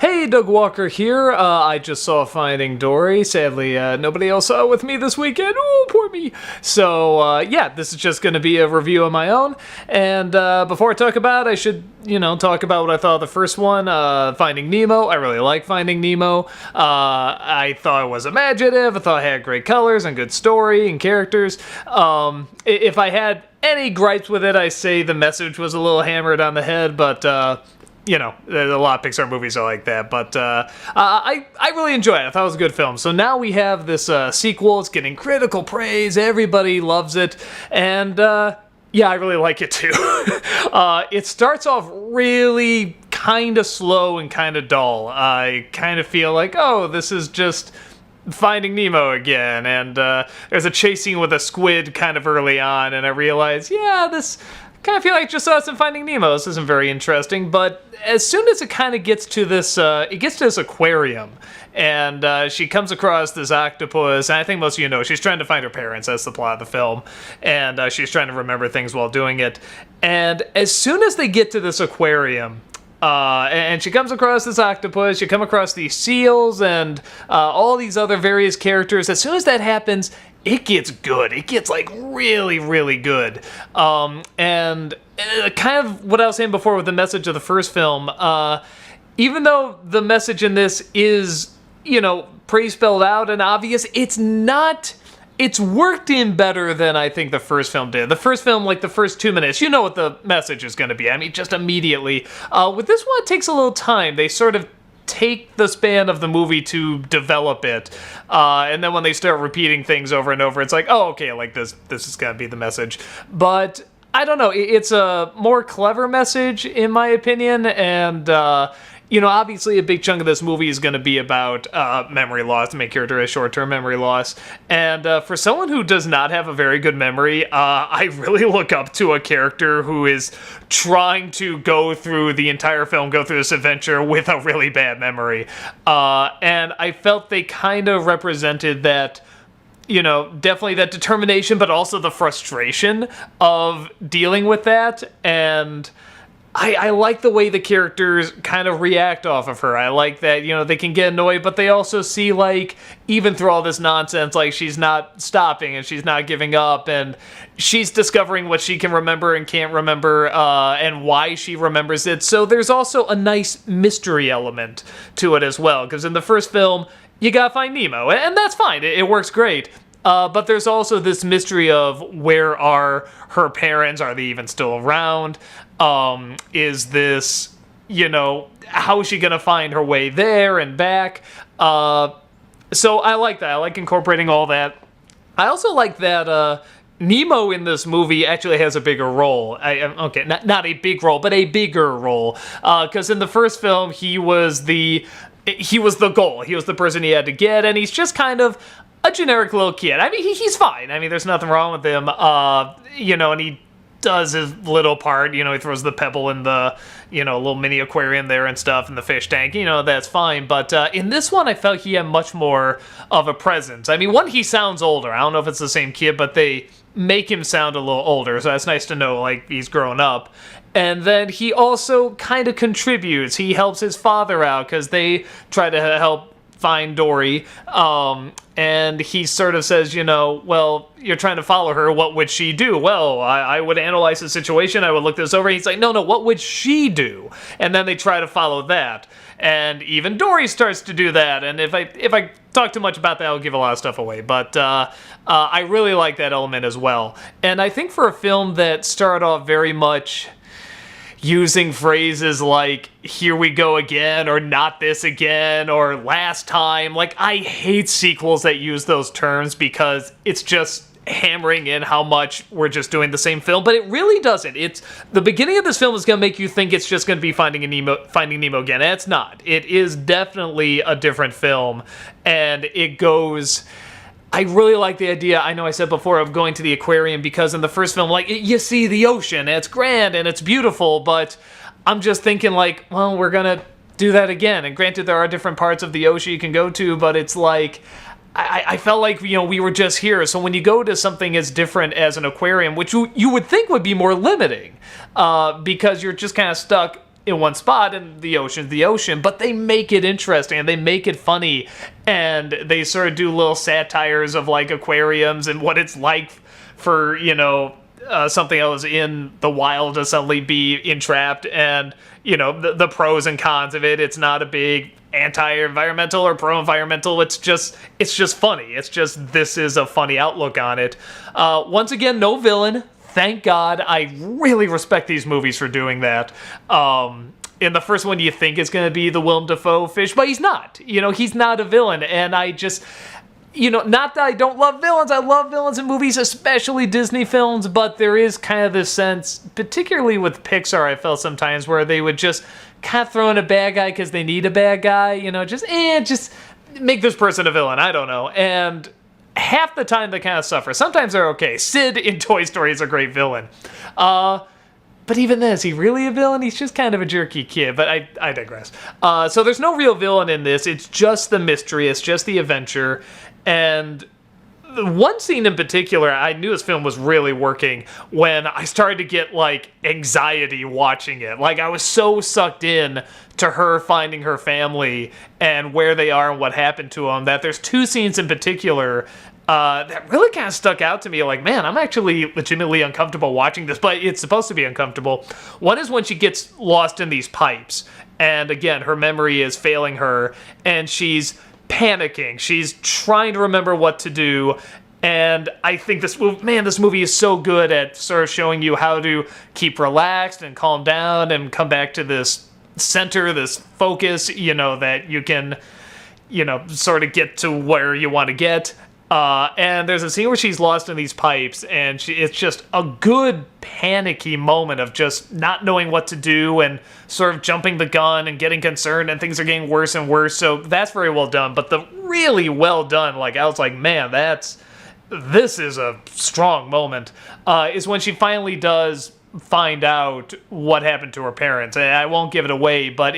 Hey, Doug Walker here. I just saw Finding Dory. Sadly, nobody else saw it with me this weekend. Oh, poor me. So, yeah, this is just going to be a review of my own. And before I talk about it, I should, talk about what I thought of the first one, Finding Nemo. I really like Finding Nemo. I thought it was imaginative. I thought it had great colors and good story and characters. If I had any gripes with it, I say the message was a little hammered on the head, but... there's a lot of Pixar movies are like that, but I really enjoyed it. I thought it was a good film. So now we have this sequel. It's getting critical praise. Everybody loves it, and yeah, I really like it too. It starts off really kind of slow and kind of dull. I kind of feel like, oh, this is just Finding Nemo again, and there's a chase scene with a squid kind of early on, and I realized, yeah, this... kind of feel like just us in Finding Nemo. This isn't very interesting, but as soon as it kind of gets to this, aquarium, and she comes across this octopus, and I think most of you know, she's trying to find her parents. That's the plot of the film, and she's trying to remember things while doing it. And as soon as they get to this aquarium, and she comes across this octopus, you come across these seals, and all these other various characters. As soon as that happens, it gets good. It gets, like, really, really good. And kind of what I was saying before with the message of the first film, even though the message in this is, pretty spelled out and obvious, it's not... It's worked in better than I think the first film did. The first film, like the first 2 minutes, you know what the message is going to be. I mean, just immediately. With this one, it takes a little time. They sort of take the span of the movie to develop it. And then when they start repeating things over and over, it's like, oh, okay, like this is going to be the message. But I don't know. It's a more clever message, in my opinion. And, obviously a big chunk of this movie is going to be about memory loss. The main character has short-term memory loss. And for someone who does not have a very good memory, I really look up to a character who is trying to go through the entire film, go through this adventure with a really bad memory. And I felt they kind of represented that, definitely that determination, but also the frustration of dealing with that. And I like the way the characters kind of react off of her. I like that, they can get annoyed, but they also see, like, even through all this nonsense, like, she's not stopping and she's not giving up, and she's discovering what she can remember and can't remember, and why she remembers it. So there's also a nice mystery element to it as well, because in the first film, you gotta find Nemo, and that's fine. It works great. But there's also this mystery of where are her parents? Are they even still around? Is this, how is she going to find her way there and back? So I like that. I like incorporating all that. I also like that Nemo in this movie actually has a bigger role. Not a big role, but a bigger role. Because in the first film, he was the goal. He was the person he had to get, and he's just kind of a generic little kid. I mean, he's fine. I mean, there's nothing wrong with him. And he does his little part. He throws the pebble in the, little mini aquarium there and stuff in the fish tank. That's fine. But in this one, I felt he had much more of a presence. I mean, one, he sounds older. I don't know if it's the same kid, but they make him sound a little older. So that's nice to know, like, he's grown up. And then he also kind of contributes. He helps his father out because they try to help find Dory, and he sort of says, well, you're trying to follow her, what would she do? Well, I would analyze the situation, I would look this over. He's like, no, what would she do? And then they try to follow that, and even Dory starts to do that, and if I talk too much about that, I'll give a lot of stuff away, but I really like that element as well. And I think for a film that started off very much using phrases like, here we go again, or not this again, or last time. Like, I hate sequels that use those terms because it's just hammering in how much we're just doing the same film, but it really doesn't. It's the beginning of this film is going to make you think it's just going to be Finding Nemo again, and it's not. It is definitely a different film, and it goes... I really like the idea, I know I said before, of going to the aquarium, because in the first film, like, you see the ocean, and it's grand, and it's beautiful, but I'm just thinking, like, well, we're gonna do that again. And granted, there are different parts of the ocean you can go to, but it's like, I felt like, we were just here. So when you go to something as different as an aquarium, which you would think would be more limiting, because you're just kind of stuck in one spot, and the ocean, but they make it interesting and they make it funny, and they sort of do little satires of like aquariums and what it's like for, something else in the wild to suddenly be entrapped, and the pros and cons of it. It's not a big anti-environmental or pro-environmental. It's just funny. It's just, this is a funny outlook on it. Once again, no villain. Thank God. I really respect these movies for doing that. In the first one, you think it's going to be the Willem Dafoe fish, but he's not. He's not a villain, and I just... not that I don't love villains. I love villains in movies, especially Disney films, but there is kind of this sense, particularly with Pixar, I felt sometimes, where they would just kind of throw in a bad guy because they need a bad guy, just make this person a villain. I don't know. And half the time they kind of suffer. Sometimes they're okay. Sid in Toy Story is a great villain. But even then, is he really a villain? He's just kind of a jerky kid, but I digress. So there's no real villain in this. It's just the mystery. It's just the adventure. And the one scene in particular, I knew this film was really working when I started to get, like, anxiety watching it. Like, I was so sucked in to her finding her family and where they are and what happened to them that there's two scenes in particular that really kind of stuck out to me. Like, man, I'm actually legitimately uncomfortable watching this, but it's supposed to be uncomfortable. One is when she gets lost in these pipes, and again, her memory is failing her, and she's panicking. She's trying to remember what to do, and I think this movie is so good at sort of showing you how to keep relaxed and calm down and come back to this center, this focus, that you can, sort of get to where you want to get. And there's a scene where she's lost in these pipes, and it's just a good panicky moment of just not knowing what to do and sort of jumping the gun and getting concerned, and things are getting worse and worse. So that's very well done. But the really well done, like, I was like, man, this is a strong moment, is when she finally does find out what happened to her parents. I won't give it away, but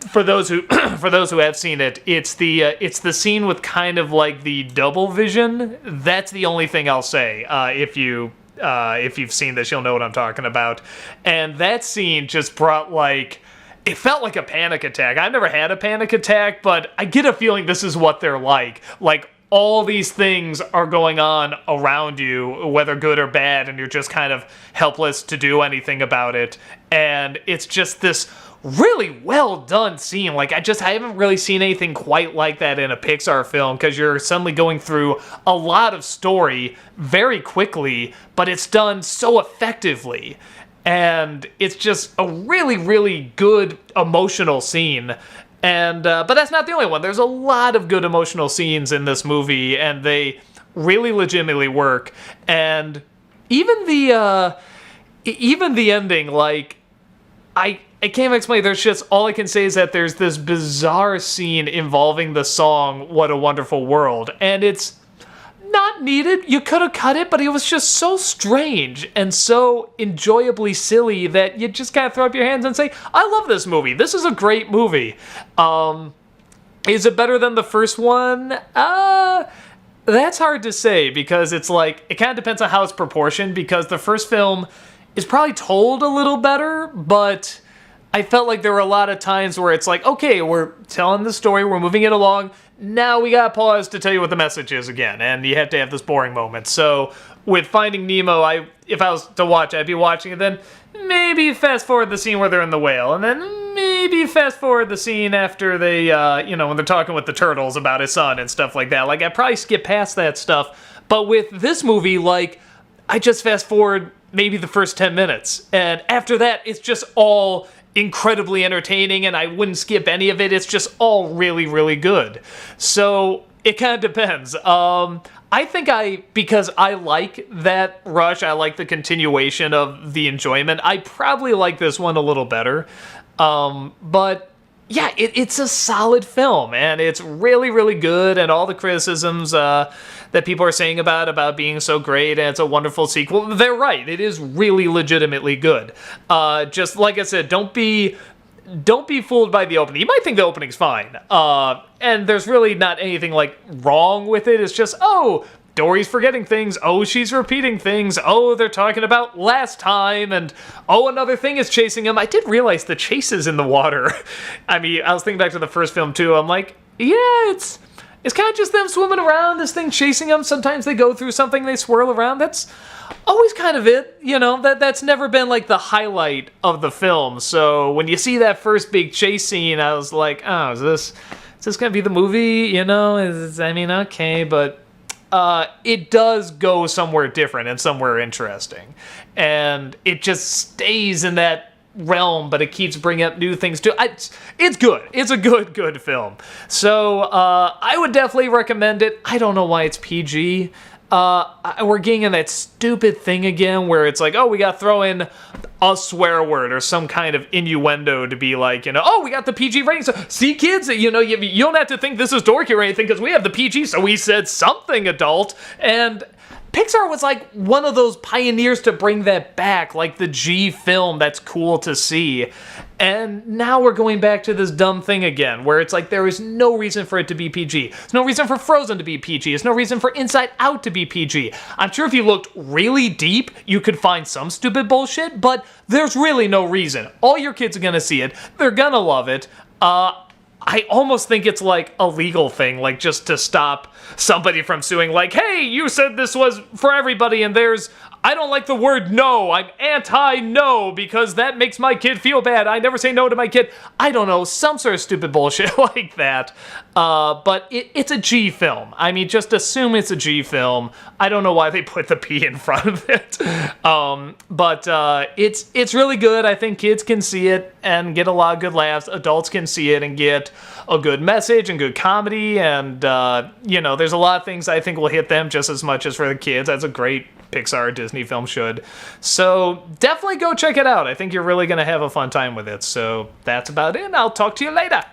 for those who have seen it, it's the scene with kind of like the double vision. That's the only thing I'll say. If you've seen this, you'll know what I'm talking about. And that scene just brought, like, it felt like a panic attack. I've never had a panic attack, but I get a feeling this is what they're like. Like, all these things are going on around you, whether good or bad, and you're just kind of helpless to do anything about it. And it's just this really well done scene. Like, I haven't really seen anything quite like that in a Pixar film, because you're suddenly going through a lot of story very quickly, but it's done so effectively. And it's just a really, really good emotional scene. And but that's not the only one. There's a lot of good emotional scenes in this movie, and they really legitimately work. And even the ending, like, I can't even explain. There's just, all I can say is that there's this bizarre scene involving the song "What a Wonderful World," and it's not needed. You could have cut it, but it was just so strange and so enjoyably silly that you just kind of throw up your hands and say, I love this movie. This is a great movie. Is it better than the first one? That's hard to say, because it's like, it kind of depends on how it's proportioned, because the first film is probably told a little better, but I felt like there were a lot of times where it's like, okay, we're telling the story, we're moving it along, now we gotta pause to tell you what the message is again, and you have to have this boring moment. So with Finding Nemo, if I was to watch, I'd be watching it, then maybe fast forward the scene where they're in the whale, and then maybe fast forward the scene after they, when they're talking with the turtles about his son and stuff like that. Like, I'd probably skip past that stuff, but with this movie, like, I just fast forward maybe the first 10 minutes, and after that, it's just all incredibly entertaining, and I wouldn't skip any of it. It's just all really, really good. So it kind of depends. I think because I like that rush, I like the continuation of the enjoyment, I probably like this one a little better. But yeah, it's a solid film, and it's really, really good, and all the criticisms that people are saying about being so great, and it's a wonderful sequel, they're right. It is really legitimately good. Just like I said, don't be fooled by the opening. You might think the opening's fine, and there's really not anything, like, wrong with it. It's just, Dory's forgetting things. Oh, she's repeating things. Oh, they're talking about last time. And oh, another thing is chasing him. I did realize the chase is in the water. I mean, I was thinking back to the first film too. I'm like, yeah, it's kind of just them swimming around, this thing chasing them. Sometimes they go through something, they swirl around. That's always kind of it, you know, that's never been like the highlight of the film. So when you see that first big chase scene, I was like, oh, is this gonna be the movie? You know, I mean, okay, but it does go somewhere different and somewhere interesting. And it just stays in that realm, but it keeps bringing up new things too. It's good. It's a good film. So I would definitely recommend it. I don't know why it's PG. We're getting in that stupid thing again where it's like, oh, we gotta throw in a swear word or some kind of innuendo to be like, you know, oh, we got the PG rating. So, see, kids, you know, you don't have to think this is dorky or anything because we have the PG, so we said something adult. And Pixar was like one of those pioneers to bring that back, like the G film. That's cool to see. And now we're going back to this dumb thing again, where it's like there is no reason for it to be PG. There's no reason for Frozen to be PG. There's no reason for Inside Out to be PG. I'm sure if you looked really deep, you could find some stupid bullshit, but there's really no reason. All your kids are gonna see it. They're gonna love it. I almost think it's like a legal thing, like just to stop somebody from suing, like, hey, you said this was for everybody and I don't like the word no. I'm anti-no because that makes my kid feel bad. I never say no to my kid. I don't know, some sort of stupid bullshit like that. But it's a G film. I mean, just assume it's a G film. I don't know why they put the P in front of it. But it's really good. I think kids can see it and get a lot of good laughs. Adults can see it and get a good message and good comedy. And, you know, there's a lot of things I think will hit them just as much as for the kids. That's a great Pixar or Disney film should. So definitely go check it out. I think you're really going to have a fun time with it. So that's about it. I'll talk to you later.